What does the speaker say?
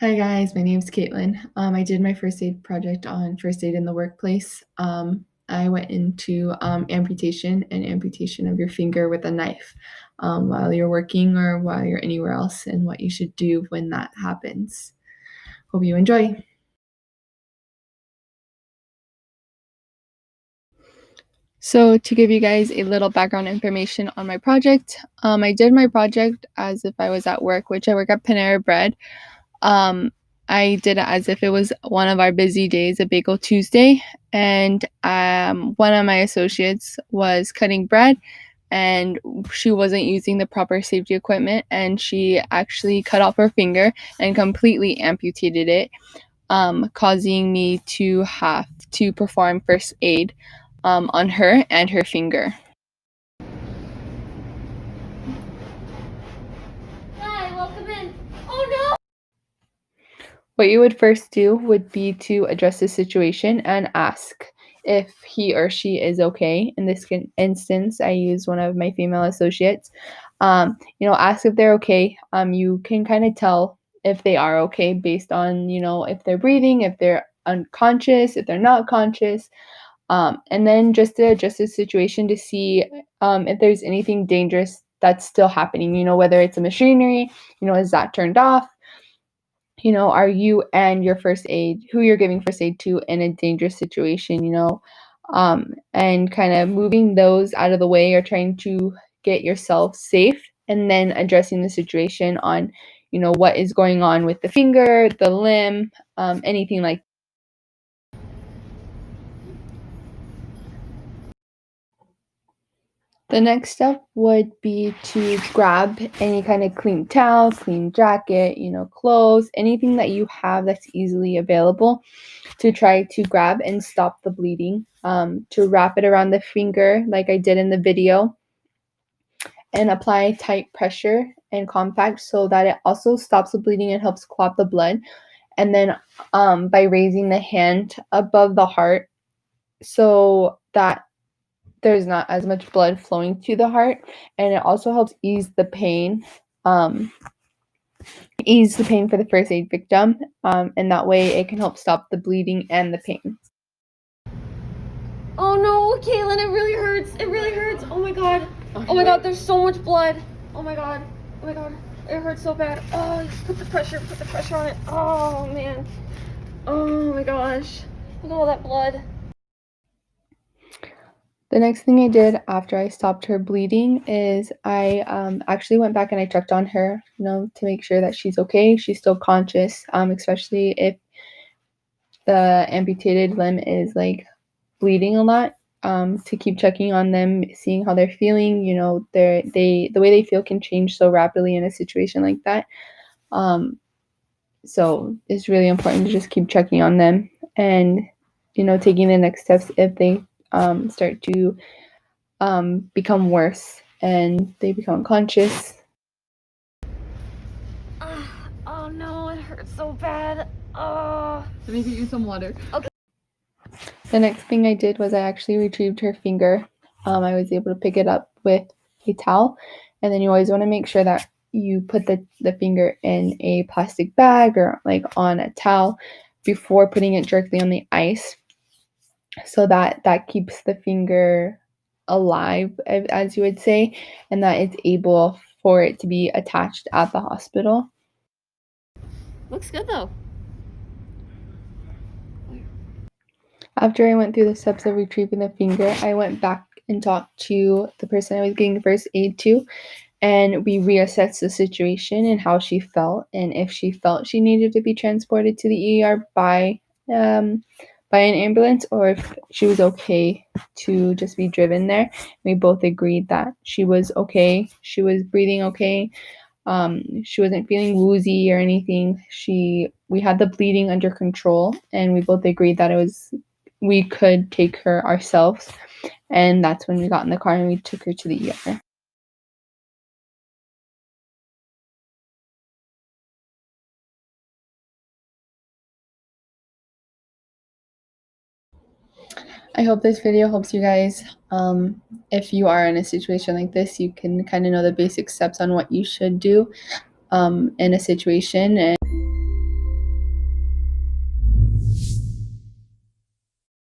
Hi guys, my name's Caitlin. I did my first aid project on first aid in the workplace. I went into amputation and amputation of your finger with a knife while you're working or while you're anywhere else, and what you should do when that happens. Hope you enjoy. So to give you guys a little background information on my project, I did my project as if I was at work, which I work at Panera Bread. Um, I did it as if it was one of our busy days, a Bagel Tuesday, and one of my associates was cutting bread, and she wasn't using the proper safety equipment, and she actually cut off her finger and completely amputated it, causing me to have to perform first aid on her and her finger. Hi, welcome in. Oh no! What you would first do would be to address the situation and ask if he or she is okay. In this instance, I use one of my female associates. Ask if they're okay. You can kind of tell if they are okay based on, if they're breathing, if they're unconscious, if they're not conscious. And then just to adjust the situation to see if there's anything dangerous that's still happening, whether it's a machinery, is that turned off? Are you and your first aid, who you're giving first aid to, in a dangerous situation, and kind of moving those out of the way or trying to get yourself safe, and then addressing the situation on, what is going on with the finger, the limb, anything like. The next step would be to grab any kind of clean towel, clean jacket, clothes, anything that you have that's easily available, to try to grab and stop the bleeding, to wrap it around the finger like I did in the video, and apply tight pressure and compact so that it also stops the bleeding and helps clot the blood. And then by raising the hand above the heart so that there's not as much blood flowing to the heart, and it also helps um, ease the pain for the first aid victim, and that way it can help stop the bleeding and the pain. Oh no, Caitlin, it really hurts. It really hurts. Oh my god. Oh my god, there's so much blood. Oh my god. Oh my god. It hurts so bad. Oh, just put the pressure on it. Oh man. Oh my gosh. Look at all that blood. The next thing I did after I stopped her bleeding is I actually went back and I checked on her, to make sure that she's okay. She's still conscious, especially if the amputated limb is like bleeding a lot. To keep checking on them, seeing how they're feeling. The way they feel can change so rapidly in a situation like that. So it's really important to just keep checking on them, and taking the next steps if they start to become worse and they become unconscious. Oh no, it hurts so bad. Oh. Let me get you some water. Okay. The next thing I did was I actually retrieved her finger. I was able to pick it up with a towel, and then you always want to make sure that you put the finger in a plastic bag or like on a towel before putting it directly on the ice, so that keeps the finger alive, as you would say, and that it's able for it to be attached at the hospital. Looks good though. After I went through the steps of retrieving the finger, I went back and talked to the person I was giving first aid to, and we reassessed the situation and how she felt, and if she felt she needed to be transported to the ER by an ambulance, or if she was okay to just be driven there. We both agreed that she was okay. She was breathing okay. She wasn't feeling woozy or anything. We had the bleeding under control, and we both agreed that we could take her ourselves. And that's when we got in the car and we took her to the ER. I hope this video helps you guys. If you are in a situation like this, you can kind of know the basic steps on what you should do in a situation. And